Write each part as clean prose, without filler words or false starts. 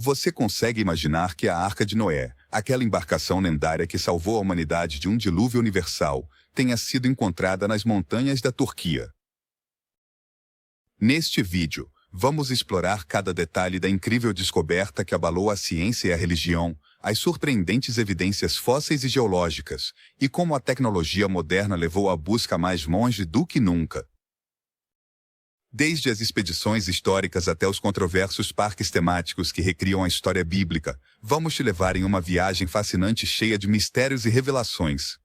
Você consegue imaginar que a Arca de Noé, aquela embarcação lendária que salvou a humanidade de um dilúvio universal, tenha sido encontrada nas montanhas da Turquia? Neste vídeo, vamos explorar cada detalhe da incrível descoberta que abalou a ciência e a religião, as surpreendentes evidências fósseis e geológicas, e como a tecnologia moderna levou a busca mais longe do que nunca. Desde as expedições históricas até os controversos parques temáticos que recriam a história bíblica, vamos te levar em uma viagem fascinante cheia de mistérios e revelações.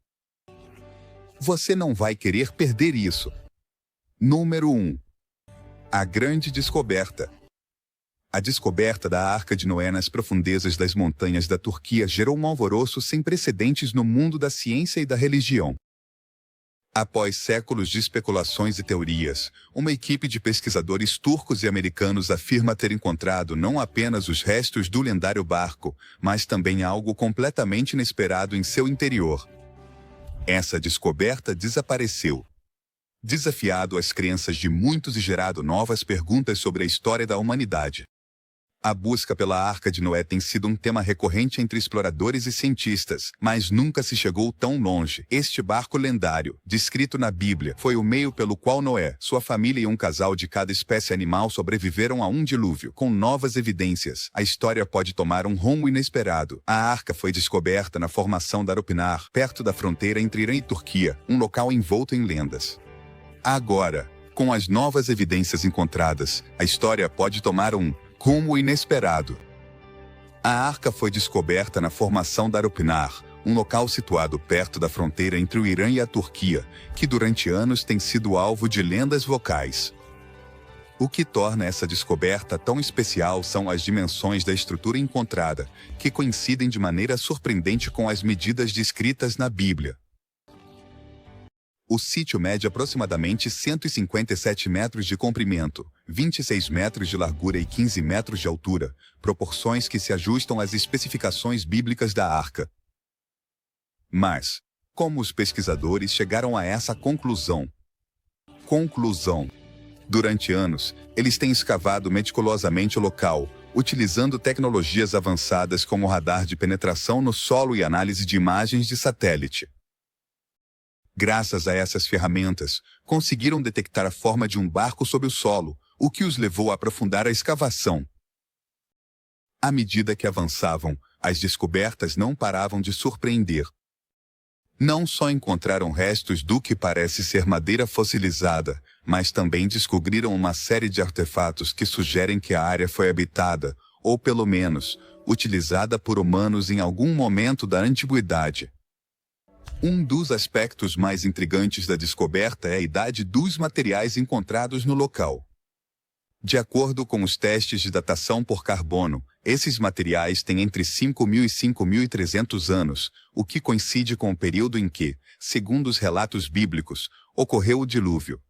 Você não vai querer perder isso. Número 1. A grande descoberta. A descoberta da Arca de Noé nas profundezas das montanhas da Turquia gerou um alvoroço sem precedentes no mundo da ciência e da religião. Após séculos de especulações e teorias, uma equipe de pesquisadores turcos e americanos afirma ter encontrado não apenas os restos do lendário barco, mas também algo completamente inesperado em seu interior. Essa descoberta desapareceu, desafiado as crenças de muitos e gerado novas perguntas sobre a história da humanidade. A busca pela Arca de Noé tem sido um tema recorrente entre exploradores e cientistas, mas nunca se chegou tão longe. Este barco lendário, descrito na Bíblia, foi o meio pelo qual Noé, sua família e um casal de cada espécie animal sobreviveram a um dilúvio. Com novas evidências, a história pode tomar um rumo inesperado. A arca foi descoberta na formação da Arupnar, perto da fronteira entre Irã e Turquia, um local envolto em lendas. Agora, com as novas evidências encontradas, a história pode tomar um rumo inesperado. A arca foi descoberta na formação da Arupnar, um local situado perto da fronteira entre o Irã e a Turquia, que durante anos tem sido alvo de lendas locais. O que torna essa descoberta tão especial são as dimensões da estrutura encontrada, que coincidem de maneira surpreendente com as medidas descritas na Bíblia. O sítio mede aproximadamente 157 metros de comprimento, 26 metros de largura e 15 metros de altura, proporções que se ajustam às especificações bíblicas da arca. Mas, como os pesquisadores chegaram a essa conclusão? Durante anos, eles têm escavado meticulosamente o local, utilizando tecnologias avançadas como radar de penetração no solo e análise de imagens de satélite. Graças a essas ferramentas, conseguiram detectar a forma de um barco sob o solo, o que os levou a aprofundar a escavação. À medida que avançavam, as descobertas não paravam de surpreender. Não só encontraram restos do que parece ser madeira fossilizada, mas também descobriram uma série de artefatos que sugerem que a área foi habitada, ou pelo menos, utilizada por humanos em algum momento da antiguidade. Um dos aspectos mais intrigantes da descoberta é a idade dos materiais encontrados no local. De acordo com os testes de datação por carbono, esses materiais têm entre 5.000 e 5.300 anos, o que coincide com o período em que, segundo os relatos bíblicos, ocorreu o dilúvio.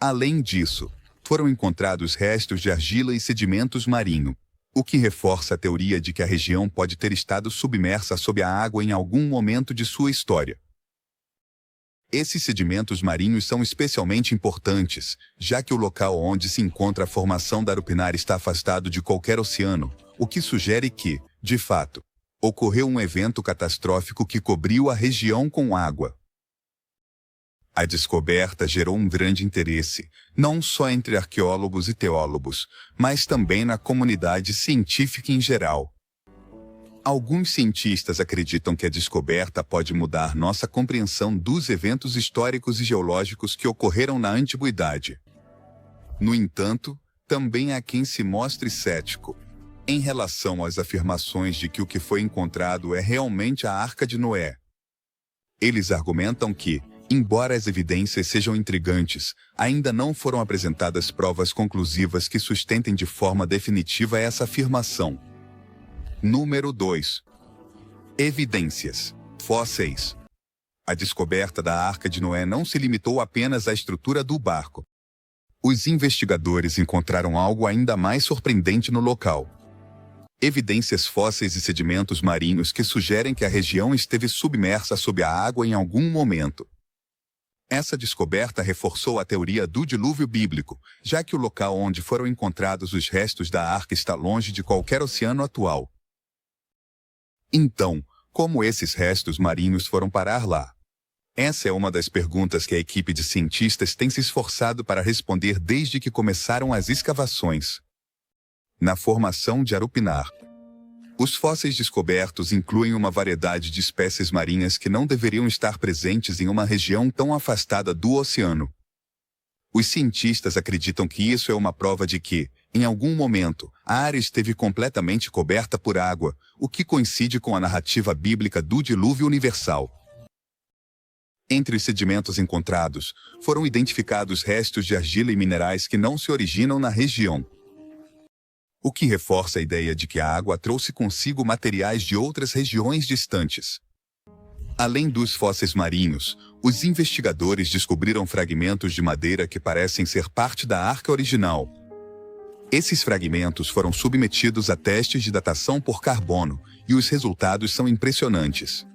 Além disso, foram encontrados restos de argila e sedimentos marinhos, o que reforça a teoria de que a região pode ter estado submersa sob a água em algum momento de sua história. Esses sedimentos marinhos são especialmente importantes, já que o local onde se encontra a formação da Arupnar está afastado de qualquer oceano, o que sugere que, de fato, ocorreu um evento catastrófico que cobriu a região com água. A descoberta gerou um grande interesse, não só entre arqueólogos e teólogos, mas também na comunidade científica em geral. Alguns cientistas acreditam que a descoberta pode mudar nossa compreensão dos eventos históricos e geológicos que ocorreram na antiguidade. No entanto, também há quem se mostre cético em relação às afirmações de que o que foi encontrado é realmente a Arca de Noé. Eles argumentam que, embora as evidências sejam intrigantes, ainda não foram apresentadas provas conclusivas que sustentem de forma definitiva essa afirmação. Número 2. Evidências fósseis. A descoberta da Arca de Noé não se limitou apenas à estrutura do barco. Os investigadores encontraram algo ainda mais surpreendente no local. Evidências fósseis e sedimentos marinhos que sugerem que a região esteve submersa sob a água em algum momento. Essa descoberta reforçou a teoria do dilúvio bíblico, já que o local onde foram encontrados os restos da arca está longe de qualquer oceano atual. Então, como esses restos marinhos foram parar lá? Essa é uma das perguntas que a equipe de cientistas tem se esforçado para responder desde que começaram as escavações. Na formação de Arupinar, os fósseis descobertos incluem uma variedade de espécies marinhas que não deveriam estar presentes em uma região tão afastada do oceano. Os cientistas acreditam que isso é uma prova de que, em algum momento, a área esteve completamente coberta por água, o que coincide com a narrativa bíblica do dilúvio universal. Entre os sedimentos encontrados, foram identificados restos de argila e minerais que não se originam na região, o que reforça a ideia de que a água trouxe consigo materiais de outras regiões distantes. Além dos fósseis marinhos, os investigadores descobriram fragmentos de madeira que parecem ser parte da arca original. Esses fragmentos foram submetidos a testes de datação por carbono, e os resultados são impressionantes.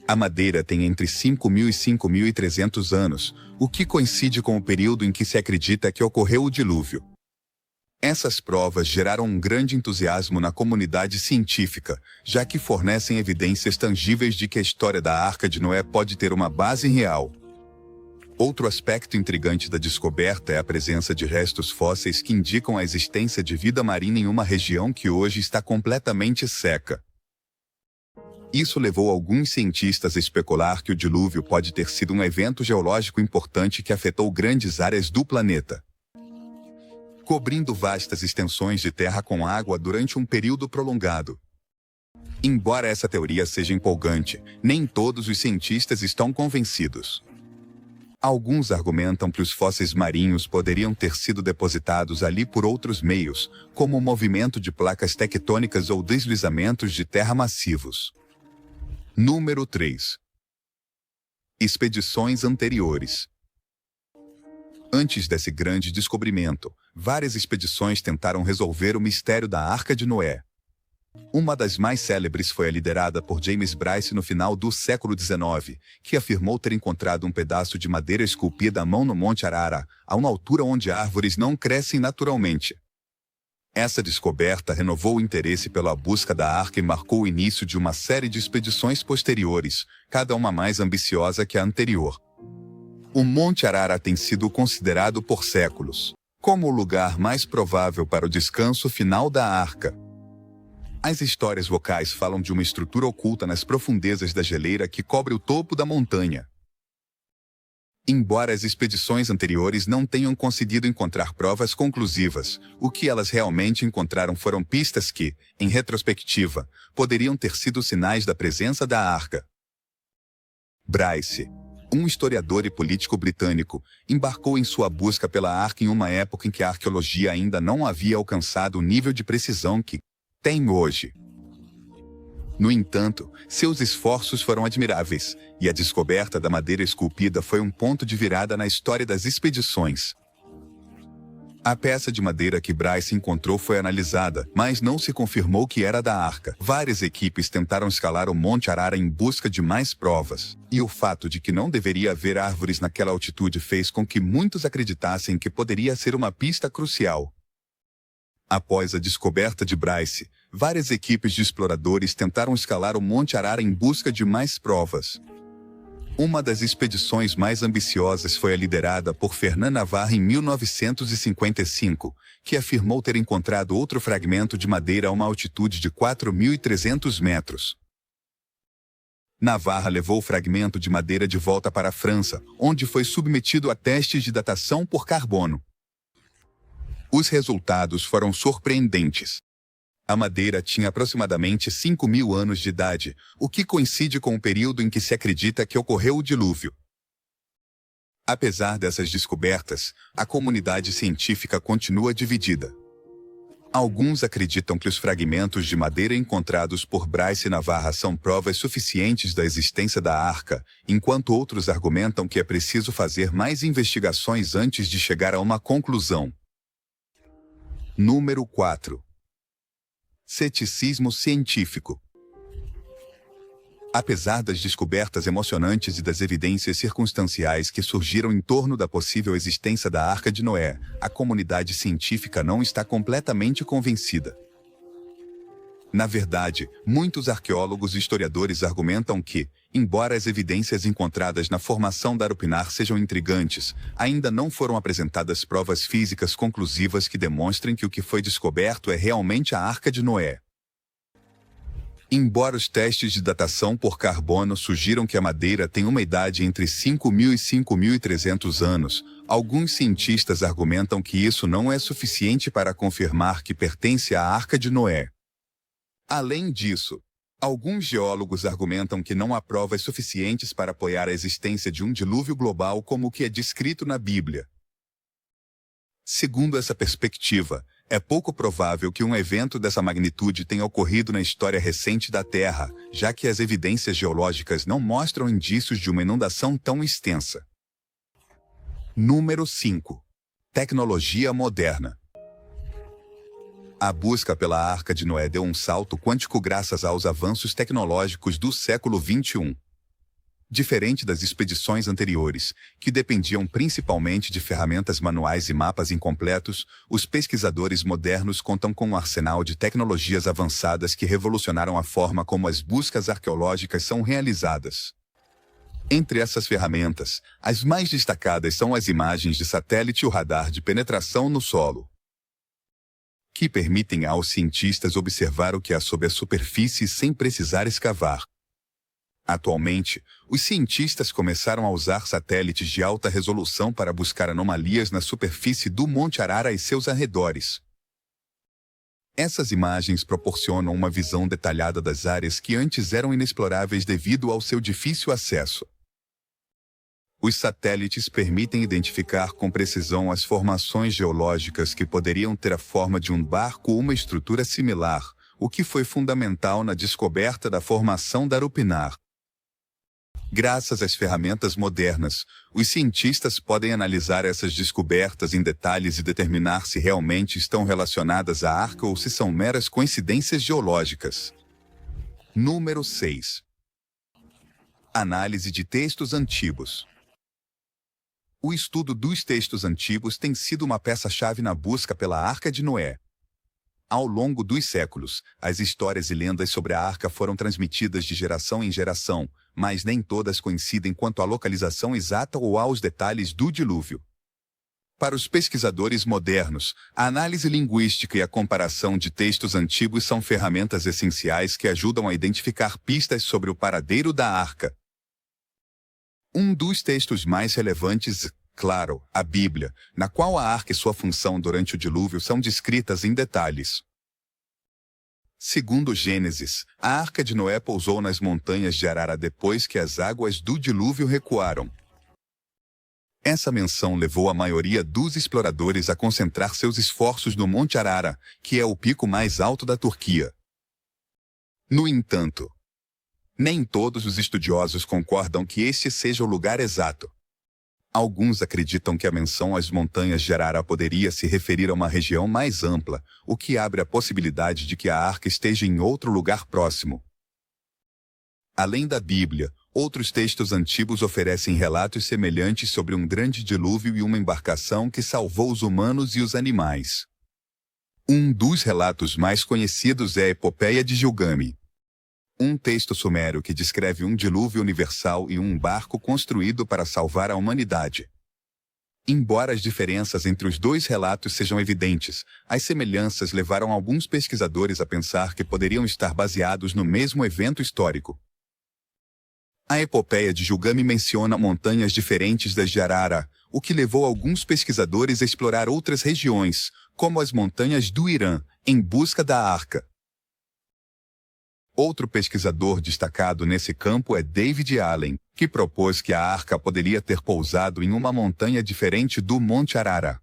A madeira tem entre 5.000 e 5.300 anos, o que coincide com o período em que se acredita que ocorreu o dilúvio. Essas provas geraram um grande entusiasmo na comunidade científica, já que fornecem evidências tangíveis de que a história da Arca de Noé pode ter uma base real. Outro aspecto intrigante da descoberta é a presença de restos fósseis que indicam a existência de vida marinha em uma região que hoje está completamente seca. Isso levou alguns cientistas a especular que o dilúvio pode ter sido um evento geológico importante que afetou grandes áreas do planeta, cobrindo vastas extensões de terra com água durante um período prolongado. Embora essa teoria seja empolgante, nem todos os cientistas estão convencidos. Alguns argumentam que os fósseis marinhos poderiam ter sido depositados ali por outros meios, como o movimento de placas tectônicas ou deslizamentos de terra massivos. Número 3. Expedições anteriores. Antes desse grande descobrimento, várias expedições tentaram resolver o mistério da Arca de Noé. Uma das mais célebres foi a liderada por James Bryce no final do século XIX, que afirmou ter encontrado um pedaço de madeira esculpida à mão no Monte Arara, a uma altura onde árvores não crescem naturalmente. Essa descoberta renovou o interesse pela busca da Arca e marcou o início de uma série de expedições posteriores, cada uma mais ambiciosa que a anterior. O Monte Arara tem sido considerado por séculos como o lugar mais provável para o descanso final da Arca. As histórias locais falam de uma estrutura oculta nas profundezas da geleira que cobre o topo da montanha. Embora as expedições anteriores não tenham conseguido encontrar provas conclusivas, o que elas realmente encontraram foram pistas que, em retrospectiva, poderiam ter sido sinais da presença da Arca. Bryce, um historiador e político britânico, embarcou em sua busca pela Arca em uma época em que a arqueologia ainda não havia alcançado o nível de precisão que tem hoje. No entanto, seus esforços foram admiráveis, e a descoberta da madeira esculpida foi um ponto de virada na história das expedições. A peça de madeira que Bryce encontrou foi analisada, mas não se confirmou que era da Arca. Várias equipes tentaram escalar o Monte Arara em busca de mais provas, e o fato de que não deveria haver árvores naquela altitude fez com que muitos acreditassem que poderia ser uma pista crucial. Após a descoberta de Bryce, várias equipes de exploradores tentaram escalar o Monte Arara em busca de mais provas. Uma das expedições mais ambiciosas foi a liderada por Fernand Navarre em 1955, que afirmou ter encontrado outro fragmento de madeira a uma altitude de 4.300 metros. Navarre levou o fragmento de madeira de volta para a França, onde foi submetido a testes de datação por carbono. Os resultados foram surpreendentes. A madeira tinha aproximadamente 5.000 anos de idade, o que coincide com o período em que se acredita que ocorreu o dilúvio. Apesar dessas descobertas, a comunidade científica continua dividida. Alguns acreditam que os fragmentos de madeira encontrados por Bryce e Navarre são provas suficientes da existência da Arca, enquanto outros argumentam que é preciso fazer mais investigações antes de chegar a uma conclusão. Número 4. Ceticismo científico. Apesar das descobertas emocionantes e das evidências circunstanciais que surgiram em torno da possível existência da Arca de Noé, a comunidade científica não está completamente convencida. Na verdade, muitos arqueólogos e historiadores argumentam que, embora as evidências encontradas na formação da Arupinar sejam intrigantes, ainda não foram apresentadas provas físicas conclusivas que demonstrem que o que foi descoberto é realmente a Arca de Noé. Embora os testes de datação por carbono sugiram que a madeira tem uma idade entre 5.000 e 5.300 anos, alguns cientistas argumentam que isso não é suficiente para confirmar que pertence à Arca de Noé. Além disso, alguns geólogos argumentam que não há provas suficientes para apoiar a existência de um dilúvio global como o que é descrito na Bíblia. Segundo essa perspectiva, é pouco provável que um evento dessa magnitude tenha ocorrido na história recente da Terra, já que as evidências geológicas não mostram indícios de uma inundação tão extensa. Número 5. Tecnologia moderna. A busca pela Arca de Noé deu um salto quântico graças aos avanços tecnológicos do século XXI. Diferente das expedições anteriores, que dependiam principalmente de ferramentas manuais e mapas incompletos, os pesquisadores modernos contam com um arsenal de tecnologias avançadas que revolucionaram a forma como as buscas arqueológicas são realizadas. Entre essas ferramentas, as mais destacadas são as imagens de satélite e o radar de penetração no solo, que permitem aos cientistas observar o que há sob a superfície sem precisar escavar. Atualmente, os cientistas começaram a usar satélites de alta resolução para buscar anomalias na superfície do Monte Arara e seus arredores. Essas imagens proporcionam uma visão detalhada das áreas que antes eram inexploráveis devido ao seu difícil acesso. Os satélites permitem identificar com precisão as formações geológicas que poderiam ter a forma de um barco ou uma estrutura similar, o que foi fundamental na descoberta da formação da Arupinar. Graças às ferramentas modernas, os cientistas podem analisar essas descobertas em detalhes e determinar se realmente estão relacionadas à Arca ou se são meras coincidências geológicas. Número 6. Análise de textos antigos. O estudo dos textos antigos tem sido uma peça-chave na busca pela Arca de Noé. Ao longo dos séculos, as histórias e lendas sobre a Arca foram transmitidas de geração em geração, mas nem todas coincidem quanto à localização exata ou aos detalhes do dilúvio. Para os pesquisadores modernos, a análise linguística e a comparação de textos antigos são ferramentas essenciais que ajudam a identificar pistas sobre o paradeiro da Arca. Um dos textos mais relevantes, claro, a Bíblia, na qual a Arca e sua função durante o dilúvio são descritas em detalhes. Segundo Gênesis, a Arca de Noé pousou nas montanhas de Arara depois que as águas do dilúvio recuaram. Essa menção levou a maioria dos exploradores a concentrar seus esforços no Monte Arara, que é o pico mais alto da Turquia. No entanto, nem todos os estudiosos concordam que este seja o lugar exato. Alguns acreditam que a menção às montanhas de Arara poderia se referir a uma região mais ampla, o que abre a possibilidade de que a Arca esteja em outro lugar próximo. Além da Bíblia, outros textos antigos oferecem relatos semelhantes sobre um grande dilúvio e uma embarcação que salvou os humanos e os animais. Um dos relatos mais conhecidos é a Epopeia de Gilgamesh, um texto sumério que descreve um dilúvio universal e um barco construído para salvar a humanidade. Embora as diferenças entre os dois relatos sejam evidentes, as semelhanças levaram alguns pesquisadores a pensar que poderiam estar baseados no mesmo evento histórico. A Epopeia de Gilgamesh menciona montanhas diferentes das de Arara, o que levou alguns pesquisadores a explorar outras regiões, como as montanhas do Irã, em busca da Arca. Outro pesquisador destacado nesse campo é David Allen, que propôs que a Arca poderia ter pousado em uma montanha diferente do Monte Arara.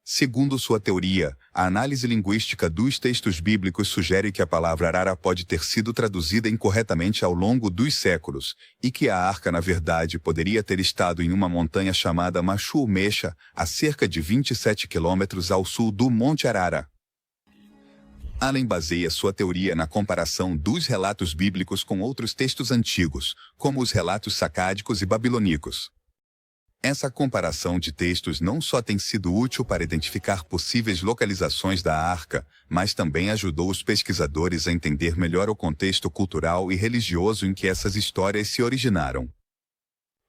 Segundo sua teoria, a análise linguística dos textos bíblicos sugere que a palavra Arara pode ter sido traduzida incorretamente ao longo dos séculos, e que a Arca, na verdade, poderia ter estado em uma montanha chamada Machu Mecha, a cerca de 27 quilômetros ao sul do Monte Arara. Allen baseia sua teoria na comparação dos relatos bíblicos com outros textos antigos, como os relatos sacádicos e babilônicos. Essa comparação de textos não só tem sido útil para identificar possíveis localizações da arca, mas também ajudou os pesquisadores a entender melhor o contexto cultural e religioso em que essas histórias se originaram.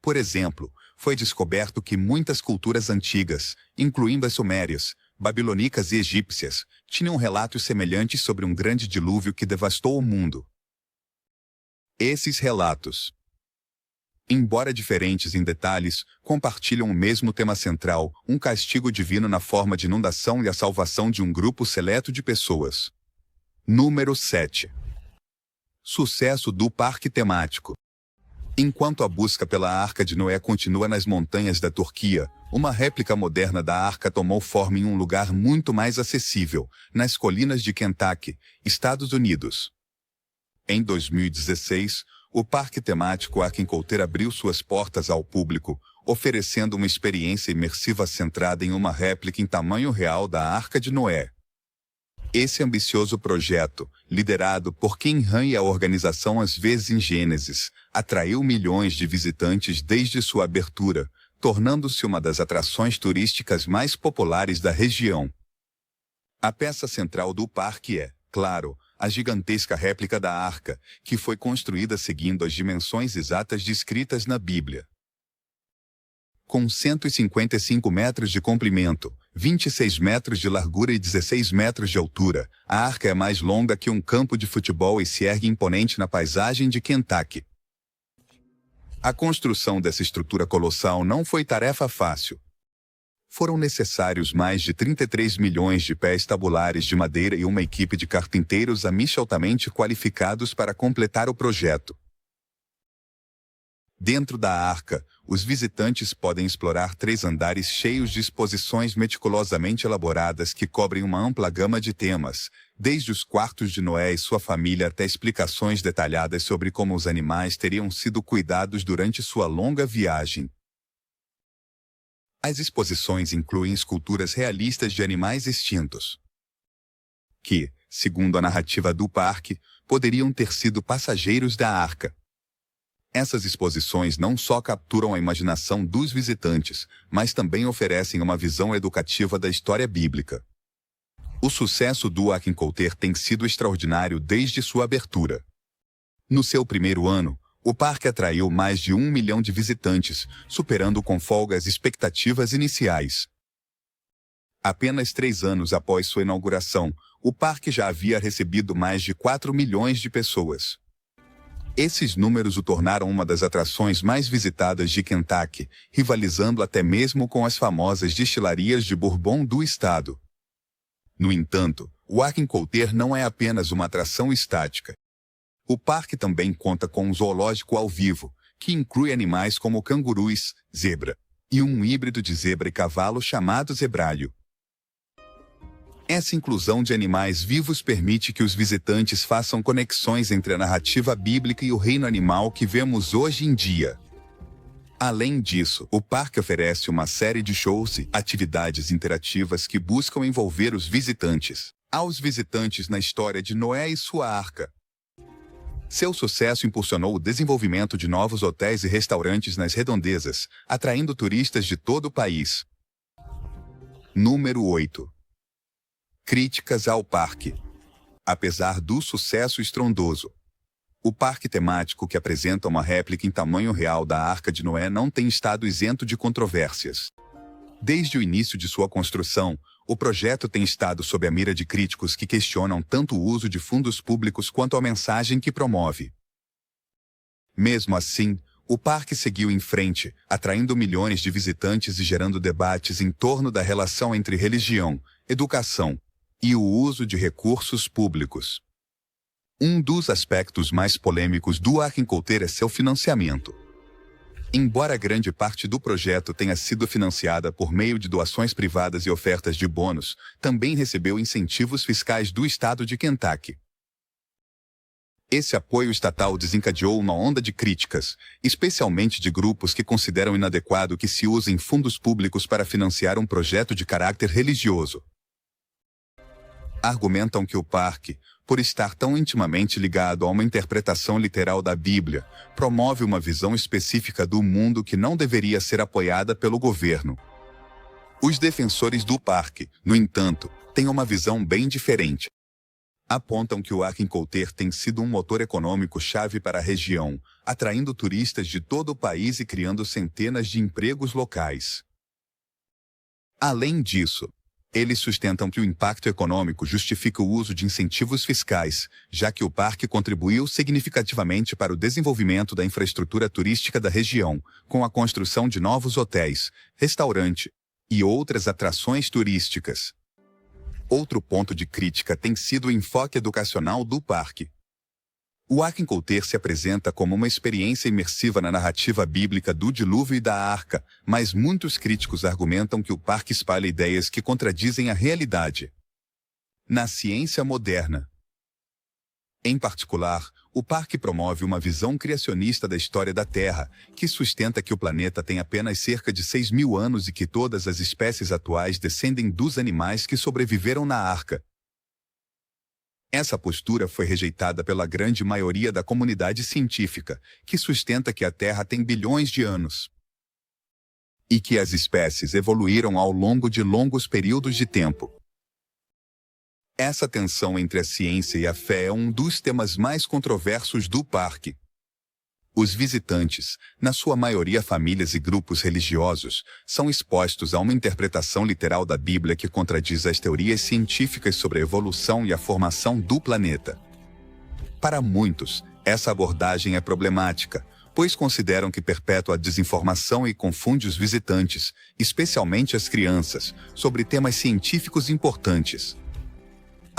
Por exemplo, foi descoberto que muitas culturas antigas, incluindo as sumérias, babilônicas e egípcias, tinham relatos semelhantes sobre um grande dilúvio que devastou o mundo. Esses relatos, embora diferentes em detalhes, compartilham o mesmo tema central, um castigo divino na forma de inundação e a salvação de um grupo seleto de pessoas. Número 7. Sucesso do parque temático. Enquanto a busca pela Arca de Noé continua nas montanhas da Turquia, uma réplica moderna da arca tomou forma em um lugar muito mais acessível, nas colinas de Kentucky, Estados Unidos. Em 2016, o parque temático Arkencoulter abriu suas portas ao público, oferecendo uma experiência imersiva centrada em uma réplica em tamanho real da Arca de Noé. Esse ambicioso projeto, liderado por Ken Ham e a organização Às Vezes em Gênesis, atraiu milhões de visitantes desde sua abertura, tornando-se uma das atrações turísticas mais populares da região. A peça central do parque é, claro, a gigantesca réplica da arca, que foi construída seguindo as dimensões exatas descritas na Bíblia. Com 155 metros de comprimento, 26 metros de largura e 16 metros de altura, a arca é mais longa que um campo de futebol e se ergue imponente na paisagem de Kentucky. A construção dessa estrutura colossal não foi tarefa fácil. Foram necessários mais de 33 milhões de pés tabulares de madeira e uma equipe de carpinteiros altamente qualificados para completar o projeto. Dentro da arca, os visitantes podem explorar 3 andares cheios de exposições meticulosamente elaboradas que cobrem uma ampla gama de temas, desde os quartos de Noé e sua família até explicações detalhadas sobre como os animais teriam sido cuidados durante sua longa viagem. As exposições incluem esculturas realistas de animais extintos, que, segundo a narrativa do parque, poderiam ter sido passageiros da arca. Essas exposições não só capturam a imaginação dos visitantes, mas também oferecem uma visão educativa da história bíblica. O sucesso do Arkencoulter tem sido extraordinário desde sua abertura. No seu primeiro ano, o parque atraiu mais de 1 milhão de visitantes, superando com folga as expectativas iniciais. Apenas 3 anos após sua inauguração, o parque já havia recebido mais de 4 milhões de pessoas. Esses números o tornaram uma das atrações mais visitadas de Kentucky, rivalizando até mesmo com as famosas destilarias de bourbon do estado. No entanto, o Arkencoulter não é apenas uma atração estática. O parque também conta com um zoológico ao vivo, que inclui animais como cangurus, zebra, e um híbrido de zebra e cavalo chamado zebralho. Essa inclusão de animais vivos permite que os visitantes façam conexões entre a narrativa bíblica e o reino animal que vemos hoje em dia. Além disso, o parque oferece uma série de shows e atividades interativas que buscam envolver os visitantes, na história de Noé e sua arca. Seu sucesso impulsionou o desenvolvimento de novos hotéis e restaurantes nas redondezas, atraindo turistas de todo o país. Número 8. Críticas ao parque. Apesar do sucesso estrondoso, o parque temático que apresenta uma réplica em tamanho real da Arca de Noé não tem estado isento de controvérsias. Desde o início de sua construção, o projeto tem estado sob a mira de críticos que questionam tanto o uso de fundos públicos quanto a mensagem que promove. Mesmo assim, o parque seguiu em frente, atraindo milhões de visitantes e gerando debates em torno da relação entre religião, educação e o uso de recursos públicos. Um dos aspectos mais polêmicos do Arkencoulter é seu financiamento. Embora grande parte do projeto tenha sido financiada por meio de doações privadas e ofertas de bônus, também recebeu incentivos fiscais do estado de Kentucky. Esse apoio estatal desencadeou uma onda de críticas, especialmente de grupos que consideram inadequado que se usem fundos públicos para financiar um projeto de caráter religioso. Argumentam que o parque, por estar tão intimamente ligado a uma interpretação literal da Bíblia, promove uma visão específica do mundo que não deveria ser apoiada pelo governo. Os defensores do parque, no entanto, têm uma visão bem diferente. Apontam que o Aquincouter tem sido um motor econômico-chave para a região, atraindo turistas de todo o país e criando centenas de empregos locais. Além disso, eles sustentam que o impacto econômico justifica o uso de incentivos fiscais, já que o parque contribuiu significativamente para o desenvolvimento da infraestrutura turística da região, com a construção de novos hotéis, restaurante e outras atrações turísticas. Outro ponto de crítica tem sido o enfoque educacional do parque. O Aquincouter se apresenta como uma experiência imersiva na narrativa bíblica do dilúvio e da arca, mas muitos críticos argumentam que o parque espalha ideias que contradizem a realidade. Na ciência moderna, em particular, o parque promove uma visão criacionista da história da Terra, que sustenta que o planeta tem apenas cerca de 6.000 anos e que todas as espécies atuais descendem dos animais que sobreviveram na arca. Essa postura foi rejeitada pela grande maioria da comunidade científica, que sustenta que a Terra tem bilhões de anos e que as espécies evoluíram ao longo de longos períodos de tempo. Essa tensão entre a ciência e a fé é um dos temas mais controversos do parque. Os visitantes, na sua maioria famílias e grupos religiosos, são expostos a uma interpretação literal da Bíblia que contradiz as teorias científicas sobre a evolução e a formação do planeta. Para muitos, essa abordagem é problemática, pois consideram que perpetua a desinformação e confunde os visitantes, especialmente as crianças, sobre temas científicos importantes.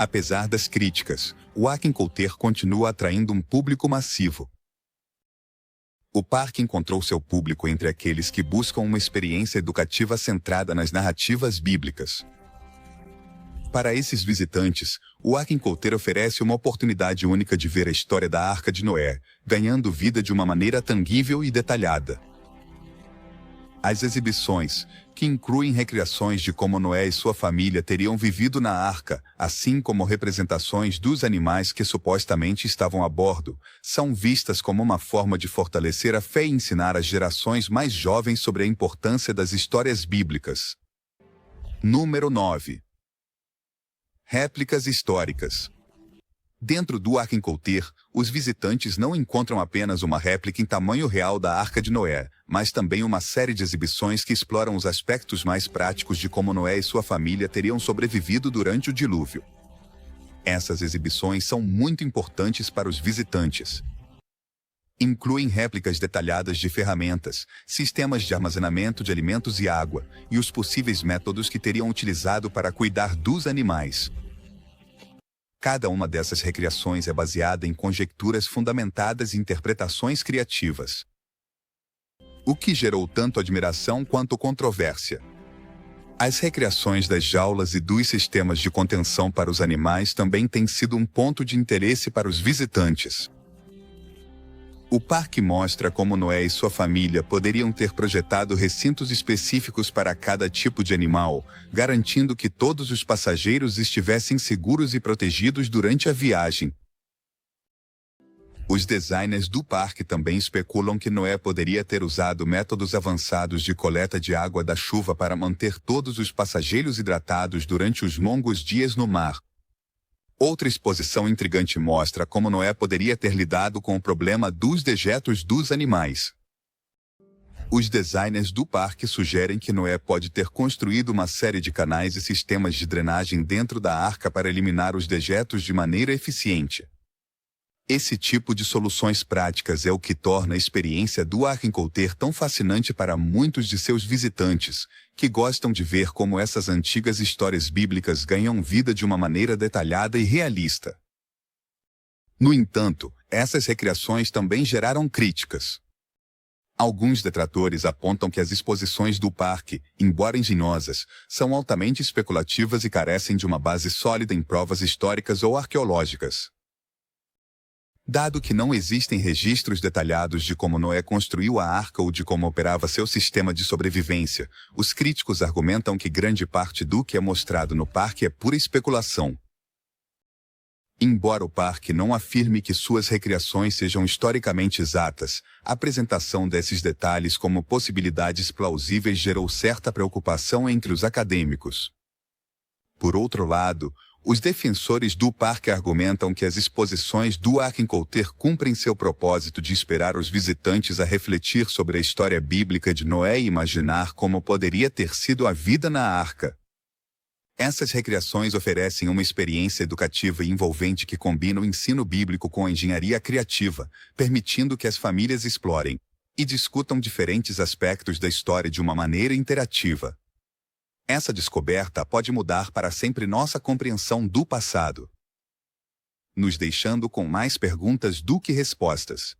Apesar das críticas, o Aquincouter continua atraindo um público massivo. O parque encontrou seu público entre aqueles que buscam uma experiência educativa centrada nas narrativas bíblicas. Para esses visitantes, o Aquincouter oferece uma oportunidade única de ver a história da Arca de Noé, ganhando vida de uma maneira tangível e detalhada. As exibições, que incluem recriações de como Noé e sua família teriam vivido na arca, assim como representações dos animais que supostamente estavam a bordo, são vistas como uma forma de fortalecer a fé e ensinar as gerações mais jovens sobre a importância das histórias bíblicas. Número 9. Réplicas históricas. Dentro do Aquincouter, os visitantes não encontram apenas uma réplica em tamanho real da Arca de Noé, mas também uma série de exibições que exploram os aspectos mais práticos de como Noé e sua família teriam sobrevivido durante o dilúvio. Essas exibições são muito importantes para os visitantes. Incluem réplicas detalhadas de ferramentas, sistemas de armazenamento de alimentos e água, e os possíveis métodos que teriam utilizado para cuidar dos animais. Cada uma dessas recriações é baseada em conjecturas fundamentadas e interpretações criativas, o que gerou tanto admiração quanto controvérsia. As recriações das jaulas e dos sistemas de contenção para os animais também têm sido um ponto de interesse para os visitantes. O parque mostra como Noé e sua família poderiam ter projetado recintos específicos para cada tipo de animal, garantindo que todos os passageiros estivessem seguros e protegidos durante a viagem. Os designers do parque também especulam que Noé poderia ter usado métodos avançados de coleta de água da chuva para manter todos os passageiros hidratados durante os longos dias no mar. Outra exposição intrigante mostra como Noé poderia ter lidado com o problema dos dejetos dos animais. Os designers do parque sugerem que Noé pode ter construído uma série de canais e sistemas de drenagem dentro da arca para eliminar os dejetos de maneira eficiente. Esse tipo de soluções práticas é o que torna a experiência do Aquincouter tão fascinante para muitos de seus visitantes, que gostam de ver como essas antigas histórias bíblicas ganham vida de uma maneira detalhada e realista. No entanto, essas recriações também geraram críticas. Alguns detratores apontam que as exposições do parque, embora engenhosas, são altamente especulativas e carecem de uma base sólida em provas históricas ou arqueológicas. Dado que não existem registros detalhados de como Noé construiu a arca ou de como operava seu sistema de sobrevivência, os críticos argumentam que grande parte do que é mostrado no parque é pura especulação. Embora o parque não afirme que suas recriações sejam historicamente exatas, a apresentação desses detalhes como possibilidades plausíveis gerou certa preocupação entre os acadêmicos. Por outro lado, os defensores do parque argumentam que as exposições do Ark-Encounter cumprem seu propósito de inspirar os visitantes a refletir sobre a história bíblica de Noé e imaginar como poderia ter sido a vida na arca. Essas recriações oferecem uma experiência educativa e envolvente que combina o ensino bíblico com a engenharia criativa, permitindo que as famílias explorem e discutam diferentes aspectos da história de uma maneira interativa. Essa descoberta pode mudar para sempre nossa compreensão do passado, nos deixando com mais perguntas do que respostas.